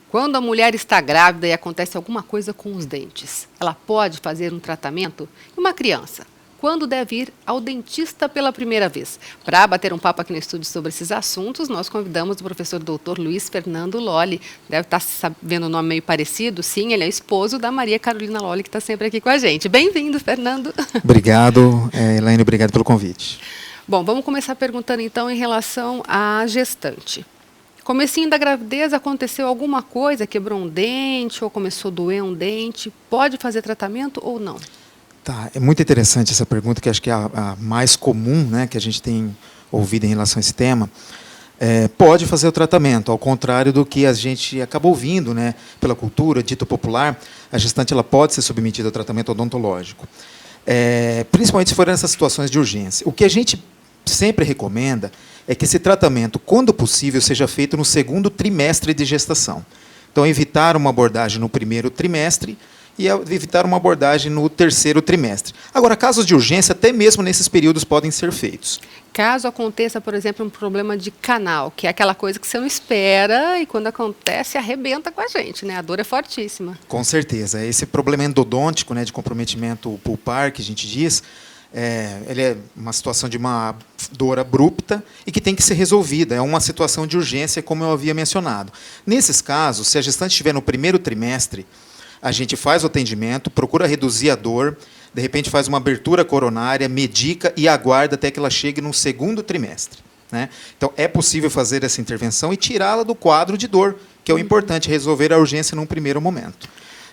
Quando a mulher está grávida e acontece alguma coisa com os dentes, ela pode fazer um tratamento? E uma criança, quando deve ir ao dentista pela primeira vez? Para bater um papo aqui no estúdio sobre esses assuntos, nós convidamos o professor doutor Luiz Fernando Lolli. Deve estar sabendo o nome meio parecido. Sim, ele é esposo da Maria Carolina Lolli, que está sempre aqui com a gente. Bem-vindo, Fernando. Obrigado, Elaine, obrigado pelo convite. Bom, vamos começar perguntando então em relação à gestante. Comecinho da gravidez, aconteceu alguma coisa, quebrou um dente ou começou a doer um dente, pode fazer tratamento ou não? Tá, é muito interessante essa pergunta, que acho que é a mais comum, né, que a gente tem ouvido em relação a esse tema. Pode fazer o tratamento, ao contrário do que a gente acaba ouvindo, né, pela cultura, dito popular, a gestante ela pode ser submetida ao tratamento odontológico. Principalmente se for nessas situações de urgência. O que a gente sempre recomenda é que esse tratamento, quando possível, seja feito no segundo trimestre de gestação. Então, evitar uma abordagem no primeiro trimestre e evitar uma abordagem no terceiro trimestre. Agora, casos de urgência, até mesmo nesses períodos, podem ser feitos. Caso aconteça, por exemplo, um problema de canal, que é aquela coisa que você não espera e quando acontece, arrebenta com a gente, né? A dor é fortíssima. Com certeza. Esse problema endodôntico, né, de comprometimento pulpar, que a gente diz, ele é uma situação de uma dor abrupta e que tem que ser resolvida. É uma situação de urgência, como eu havia mencionado. Nesses casos, se a gestante estiver no primeiro trimestre, a gente faz o atendimento, procura reduzir a dor, de repente faz uma abertura coronária, medica e aguarda até que ela chegue no segundo trimestre, né? Então, é possível fazer essa intervenção e tirá-la do quadro de dor, que é o importante, resolver a urgência num primeiro momento.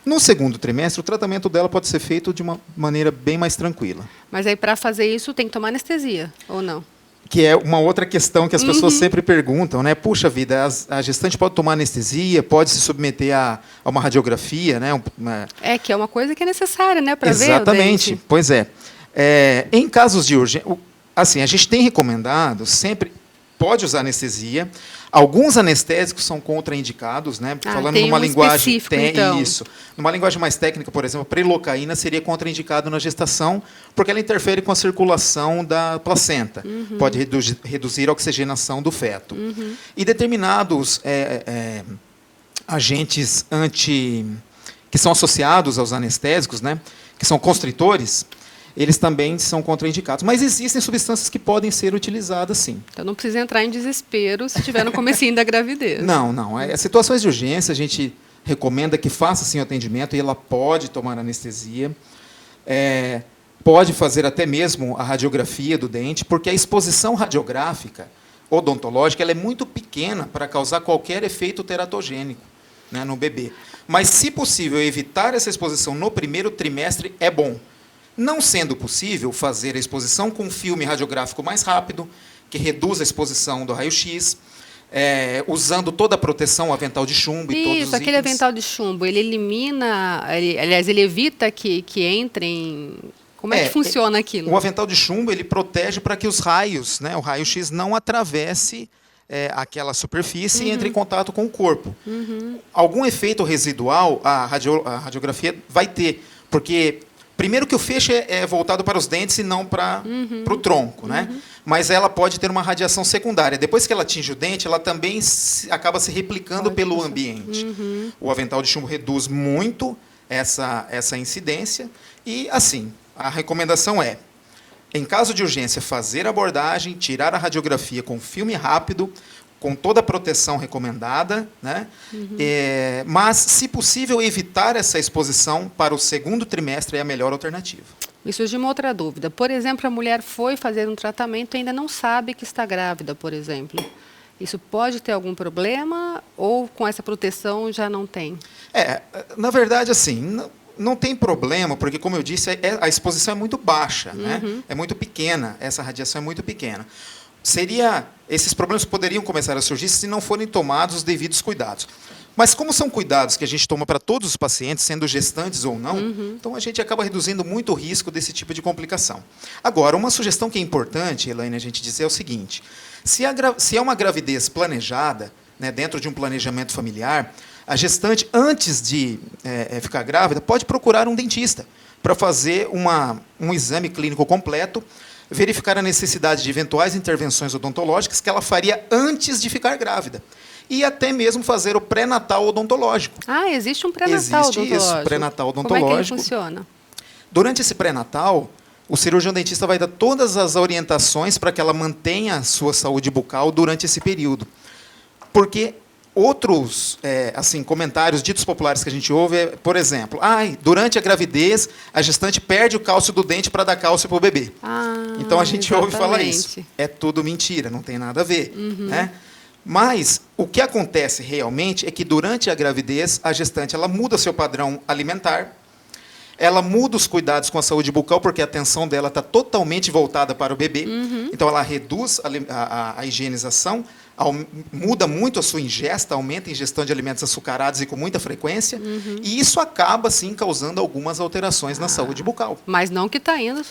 No segundo trimestre, o tratamento dela pode ser feito de uma maneira bem mais tranquila. Mas aí, para fazer isso, tem que tomar anestesia, ou não? Que é uma outra questão que as pessoas sempre perguntam, né? Puxa vida, a gestante pode tomar anestesia, pode se submeter a uma radiografia, né? Que é uma coisa que é necessária, né? Para ver o Exatamente, dente. pois é. Em casos de urgência, assim, a gente tem recomendado sempre, pode usar anestesia. Alguns anestésicos são contraindicados, né? Falando tem numa linguagem, tem então. Isso. Numa linguagem mais técnica, por exemplo, a prelocaína seria contraindicado na gestação, porque ela interfere com a circulação da placenta. Pode reduzir a oxigenação do feto. E determinados agentes que são associados aos anestésicos, né? Que são constritores, eles também são contraindicados. Mas existem substâncias que podem ser utilizadas, sim. Então, não precisa entrar em desespero se estiver no comecinho da gravidez. Não. Situações de urgência, a gente recomenda que faça, sim, o atendimento, e ela pode tomar anestesia. Pode fazer até mesmo a radiografia do dente, porque a exposição radiográfica odontológica ela é muito pequena para causar qualquer efeito teratogênico, né, no bebê. Mas, se possível, evitar essa exposição no primeiro trimestre é bom. Não sendo possível fazer a exposição com um filme radiográfico mais rápido, que reduz a exposição do raio-x, usando toda a proteção, o avental de chumbo e todos os Isso, aquele avental de chumbo, ele elimina, ele evita que entrem... Como é que funciona aquilo? O avental de chumbo ele protege para que os raios, né, o raio-x, não atravesse aquela superfície e entre em contato com o corpo. Algum efeito residual a radiografia vai ter, porque... Primeiro que o feixe é voltado para os dentes e não para o tronco, né? Mas ela pode ter uma radiação secundária. Depois que ela atinge o dente, ela também acaba se replicando pelo ambiente. O avental de chumbo reduz muito essa incidência. E, assim, a recomendação é, em caso de urgência, fazer a abordagem, tirar a radiografia com filme rápido, com toda a proteção recomendada, né? Mas, se possível, evitar essa exposição para o segundo trimestre é a melhor alternativa. Me surgiu uma outra dúvida. Por exemplo, a mulher foi fazer um tratamento e ainda não sabe que está grávida, por exemplo. Isso pode ter algum problema ou com essa proteção já não tem? Na verdade, assim... Não tem problema, porque, como eu disse, a exposição é muito baixa, né? É muito pequena, essa radiação é muito pequena. Esses problemas poderiam começar a surgir se não forem tomados os devidos cuidados. Mas como são cuidados que a gente toma para todos os pacientes, sendo gestantes ou não, então a gente acaba reduzindo muito o risco desse tipo de complicação. Agora, uma sugestão que é importante, Elaine, a gente dizer é o seguinte, se é uma gravidez planejada, né, dentro de um planejamento familiar, a gestante, antes de ficar grávida, pode procurar um dentista para fazer um exame clínico completo, verificar a necessidade de eventuais intervenções odontológicas que ela faria antes de ficar grávida. e até mesmo fazer o pré-natal odontológico. Ah, existe um pré-natal Existe odontológico. isso, pré-natal Como é que ele odontológico. funciona? Durante esse pré-natal, o cirurgião dentista vai dar todas as orientações para que ela mantenha a sua saúde bucal durante esse período. Porque outros assim, comentários ditos populares que a gente ouve é, por exemplo, durante a gravidez, a gestante perde o cálcio do dente para dar cálcio para o bebê. Então a gente ouve falar isso. É tudo mentira, não tem nada a ver. Né? Mas o que acontece realmente é que durante a gravidez, a gestante ela muda seu padrão alimentar, ela muda os cuidados com a saúde bucal, porque a atenção dela está totalmente voltada para o bebê. Então, ela reduz a higienização, muda muito a sua ingesta, aumenta a ingestão de alimentos açucarados e com muita frequência. E isso acaba, sim, causando algumas alterações na saúde bucal. Mas não que está indo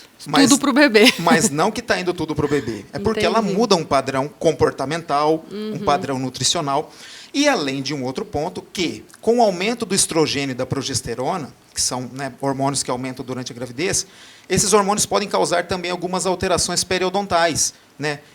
tudo para o bebê. Mas não que está indo tudo para o bebê. É porque ela muda um padrão comportamental, um padrão nutricional. E além de um outro ponto, que com o aumento do estrogênio e da progesterona, que são hormônios que aumentam durante a gravidez, esses hormônios podem causar também algumas alterações periodontais,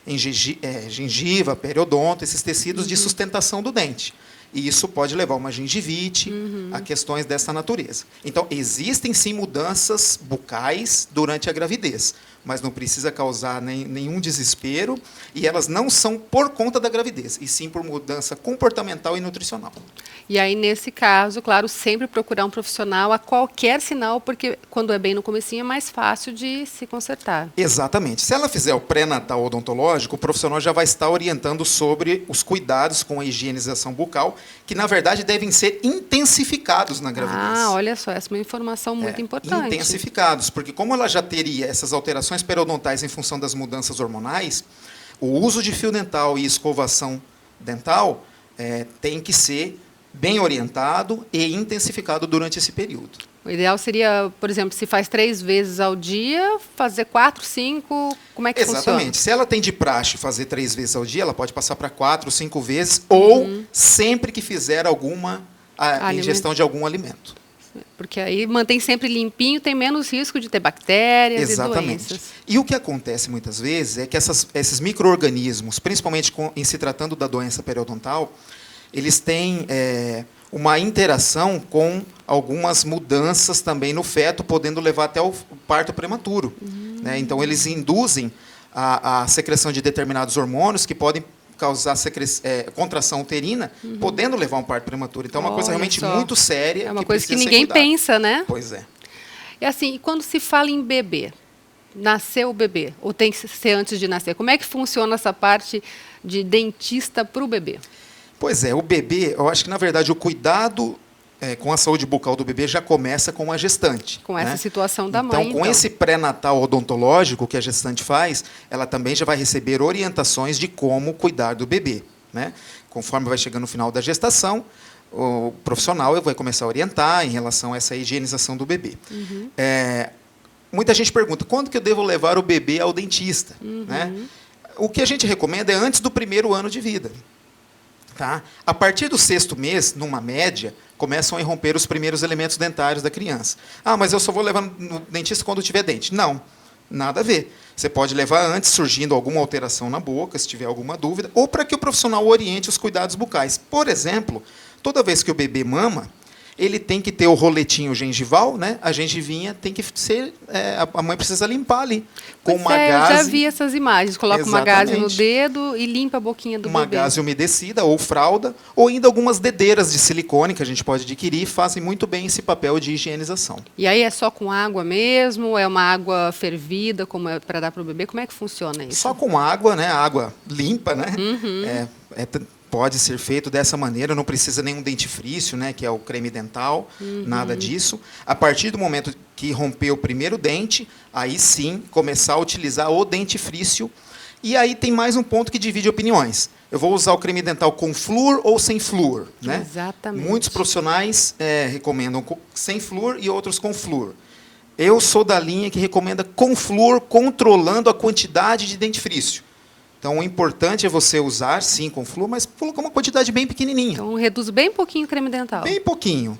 em gengiva, periodonto, esses tecidos de sustentação do dente. E isso pode levar a uma gengivite, a questões dessa natureza. Então, existem sim mudanças bucais durante a gravidez, mas não precisa causar nenhum desespero, e elas não são por conta da gravidez, e sim por mudança comportamental e nutricional. E aí, nesse caso, claro, sempre procurar um profissional a qualquer sinal, porque quando é bem no comecinho é mais fácil de se consertar. Exatamente. Se ela fizer o pré-natal odontológico, o profissional já vai estar orientando sobre os cuidados com a higienização bucal, que, na verdade, devem ser intensificados na gravidez. Olha só, essa é uma informação muito importante. Intensificados, porque como ela já teria essas alterações periodontais em função das mudanças hormonais, o uso de fio dental e escovação dental tem que ser bem orientado e intensificado durante esse período. O ideal seria, por exemplo, se faz 3 vezes ao dia, fazer 4, 5, como é que funciona? Exatamente. Se ela tem de praxe fazer 3 vezes ao dia, ela pode passar para 4, 5 vezes, ou sempre que fizer alguma ingestão de algum alimento. Porque aí mantém sempre limpinho, tem menos risco de ter bactérias e doenças. E o que acontece muitas vezes é que esses micro-organismos, principalmente em se tratando da doença periodontal, eles têm uma interação com algumas mudanças também no feto, podendo levar até o parto prematuro. Então, eles induzem a secreção de determinados hormônios que podem causar contração uterina, podendo levar a um parto prematuro. Então, é uma coisa realmente muito séria. É uma coisa que ninguém pensa, né? Pois é. E assim, quando se fala em bebê, nasceu o bebê, ou tem que ser antes de nascer, como é que funciona essa parte de dentista para o bebê? Pois é, o bebê, eu acho que, na verdade, o cuidado com a saúde bucal do bebê já começa com a gestante. Com essa situação da mãe, então, com esse pré-natal odontológico que a gestante faz, ela também já vai receber orientações de como cuidar do bebê. Conforme vai chegando no final da gestação, o profissional vai começar a orientar em relação a essa higienização do bebê. Muita gente pergunta, quando que eu devo levar o bebê ao dentista? O que a gente recomenda é antes do 1º ano de vida. A partir do 6º mês, numa média, começam a irromper os primeiros elementos dentários da criança. Mas eu só vou levar no dentista quando tiver dente. Não, nada a ver. Você pode levar antes, surgindo alguma alteração na boca, se tiver alguma dúvida, ou para que o profissional oriente os cuidados bucais. Por exemplo, toda vez que o bebê mama, ele tem que ter o roletinho gengival, a gengivinha tem que ser... a mãe precisa limpar ali. Com uma gaze. Eu já vi essas imagens. Coloca uma gaze no dedo e limpa a boquinha do bebê. Uma gaze umedecida ou fralda, ou ainda algumas dedeiras de silicone que a gente pode adquirir, fazem muito bem esse papel de higienização. E aí é só com água mesmo? É uma água fervida como é para dar para o bebê? Como é que funciona isso? Só com água, água limpa, pode ser feito dessa maneira, não precisa nenhum dentifrício, que é o creme dental, nada disso. A partir do momento que romper o primeiro dente, aí sim começar a utilizar o dentifrício. E aí tem mais um ponto que divide opiniões. Eu vou usar o creme dental com flúor ou sem flúor? Exatamente. Muitos profissionais recomendam sem flúor e outros com flúor. Eu sou da linha que recomenda com flúor, controlando a quantidade de dentifrício. Então, o importante é você usar, sim, com flúor, mas colocar uma quantidade bem pequenininha. Então, reduz bem pouquinho o creme dental. Bem pouquinho.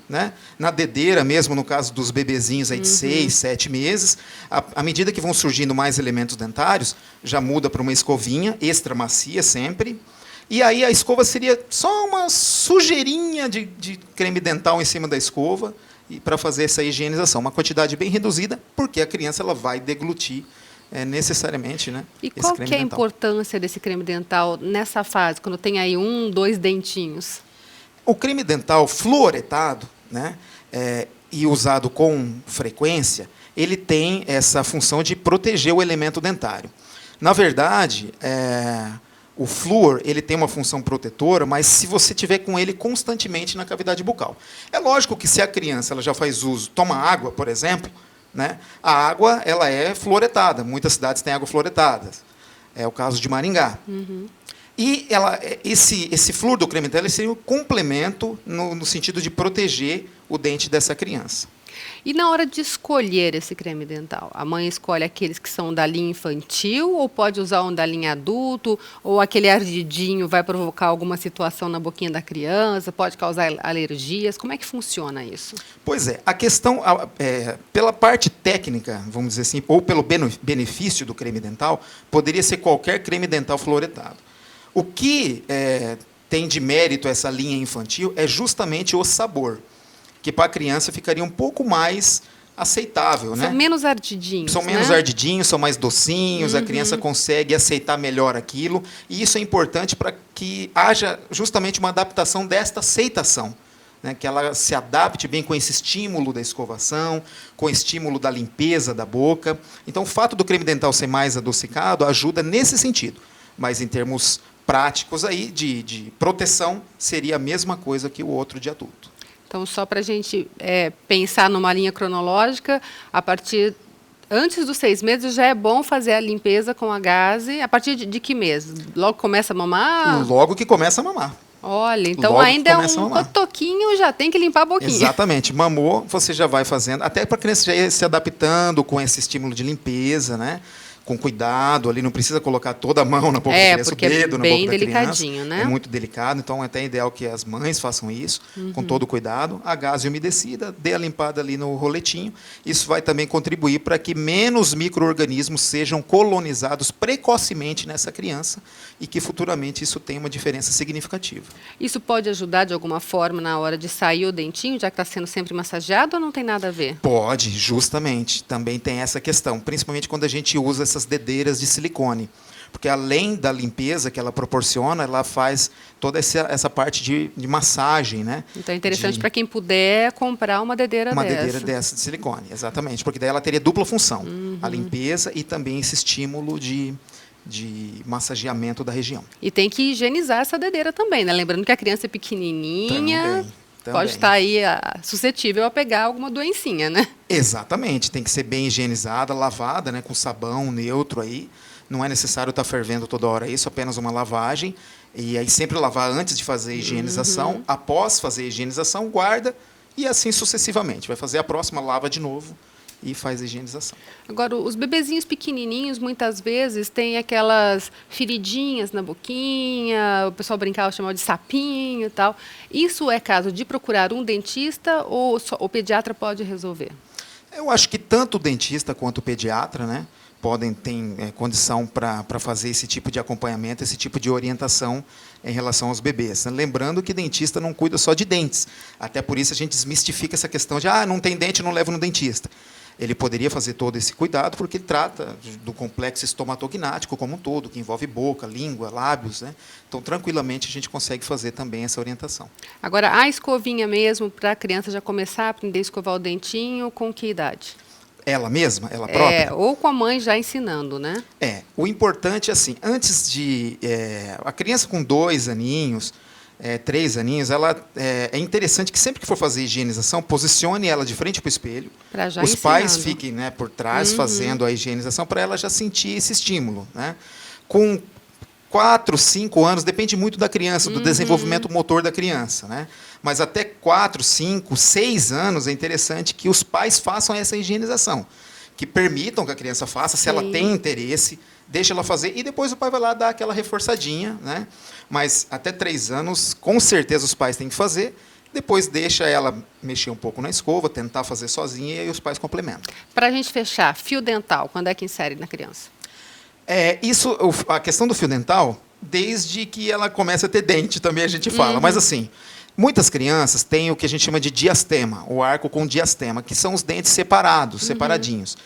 Na dedeira mesmo, no caso dos bebezinhos aí de 6, 7 meses, à medida que vão surgindo mais elementos dentários, já muda para uma escovinha extra macia sempre, E aí a escova seria só uma sujeirinha de creme dental em cima da escova para fazer essa higienização. Uma quantidade bem reduzida, porque a criança ela vai deglutir necessariamente, né, E esse qual creme que é a dental. importância desse creme dental nessa fase, quando tem aí 1, 2 dentinhos? O creme dental fluoretado, né, e usado com frequência, ele tem essa função de proteger o elemento dentário. Na verdade, o flúor ele tem uma função protetora, mas se você tiver com ele constantemente na cavidade bucal. É lógico que se a criança ela já faz uso, toma água, por exemplo, né, a água ela é fluoretada. Muitas cidades têm água fluoretada. É o caso de Maringá. E esse flúor do creme dental ele seria um complemento no sentido de proteger o dente dessa criança. E na hora de escolher esse creme dental, a mãe escolhe aqueles que são da linha infantil ou pode usar um da linha adulto? Ou aquele ardidinho vai provocar alguma situação na boquinha da criança, pode causar alergias? Como é que funciona isso? Pois é, a questão, pela parte técnica, vamos dizer assim, ou pelo benefício do creme dental, poderia ser qualquer creme dental fluoretado. O que tem de mérito essa linha infantil é justamente o sabor, que para a criança ficaria um pouco mais aceitável. São menos ardidinhos, São menos ardidinhos, são mais docinhos, a criança consegue aceitar melhor aquilo, e isso é importante para que haja justamente uma adaptação desta aceitação, né, que ela se adapte bem com esse estímulo da escovação, com o estímulo da limpeza da boca. Então, o fato do creme dental ser mais adocicado ajuda nesse sentido, mas em termos práticos aí, de proteção, seria a mesma coisa que o outro de adulto. Então, só para a gente pensar numa linha cronológica, antes dos 6 meses já é bom fazer a limpeza com a gaze. A partir de que mês? Logo começa a mamar? Logo que começa a mamar. Olha, então Logo ainda é um cotoquinho, já tem que limpar a boquinha. Exatamente. Mamou, você já vai fazendo, até para a criança já ir se adaptando com esse estímulo de limpeza, né? Com cuidado, ali não precisa colocar toda a mão na boca da criança, o dedo na boca da criança. É bem delicadinho, né? É muito delicado, então é até ideal que as mães façam isso, com todo cuidado. A gaze umedecida, dê a limpada ali no roletinho. Isso vai também contribuir para que menos micro-organismos sejam colonizados precocemente nessa criança e que futuramente isso tenha uma diferença significativa. Isso pode ajudar de alguma forma na hora de sair o dentinho, já que está sendo sempre massageado, ou não tem nada a ver? Pode, justamente. Também tem essa questão, principalmente quando a gente usa essas dedeiras de silicone. Porque além da limpeza que ela proporciona, ela faz toda essa parte de massagem, né? Então é interessante para quem puder comprar uma dedeira dessa. Uma dedeira dessa de silicone, exatamente. Porque daí ela teria dupla função. A limpeza e também esse estímulo de massageamento da região. E tem que higienizar essa dedeira também, né? Lembrando que a criança é pequenininha, pode estar aí suscetível a pegar alguma doencinha, né? Exatamente, tem que ser bem higienizada, lavada, né, com sabão neutro aí. Não é necessário estar fervendo toda hora isso, apenas uma lavagem. E aí sempre lavar antes de fazer a higienização, após fazer a higienização, guarda e assim sucessivamente. Vai fazer a próxima, lava de novo e faz a higienização. Agora, os bebezinhos pequenininhos, muitas vezes, têm aquelas feridinhas na boquinha, o pessoal brincava, chamava de sapinho e tal. Isso é caso de procurar um dentista ou o pediatra pode resolver? Eu acho que tanto o dentista quanto o pediatra, né, ter condição para fazer esse tipo de acompanhamento, esse tipo de orientação em relação aos bebês. Lembrando que dentista não cuida só de dentes. Até por isso a gente desmistifica essa questão de não tem dente, não levo no dentista. Ele poderia fazer todo esse cuidado porque ele trata do complexo estomatognático como um todo, que envolve boca, língua, lábios, né? Então, tranquilamente, a gente consegue fazer também essa orientação. Agora, a escovinha mesmo, para a criança já começar a aprender a escovar o dentinho, com que idade? Ela mesma? Ela própria? Ou com a mãe já ensinando, né? O importante é assim, antes de... a criança com 2 aninhos, 3 aninhos, ela é interessante que sempre que for fazer higienização, posicione ela de frente para o espelho. Os pais fiquem, né, por trás fazendo a higienização para ela já sentir esse estímulo, né? Com 4, 5 anos, depende muito da criança, do desenvolvimento motor da criança, né? Mas até 4, 5, 6 anos é interessante que os pais façam essa higienização, que permitam que a criança faça, se ela tem interesse, deixa ela fazer, e depois o pai vai lá dar aquela reforçadinha, né? Mas até 3 anos, com certeza os pais têm que fazer, depois deixa ela mexer um pouco na escova, tentar fazer sozinha, e aí os pais complementam. Para a gente fechar, fio dental, quando é que insere na criança? A questão do fio dental, desde que ela comece a ter dente, também a gente fala. Mas assim, muitas crianças têm o que a gente chama de diastema, o arco com diastema, que são os dentes separados, separadinhos.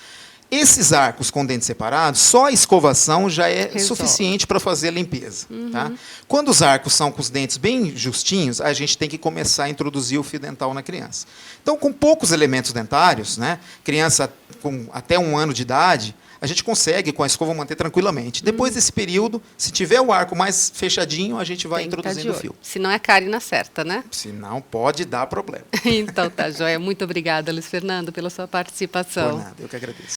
Esses arcos com dentes separados, só a escovação já é Resolve. suficiente para fazer a limpeza. Tá? Quando os arcos são com os dentes bem justinhos, a gente tem que começar a introduzir o fio dental na criança. Então, com poucos elementos dentários, né, criança com até 1 ano de idade, a gente consegue, com a escova, manter tranquilamente. Depois desse período, se tiver o arco mais fechadinho, a gente vai Tem que tá de introduzindo o olho. fio. Se não é Karina certa, né? Senão, pode dar problema. Então tá joia. Muito obrigada, Luiz Fernando, pela sua participação. Por nada, eu que agradeço.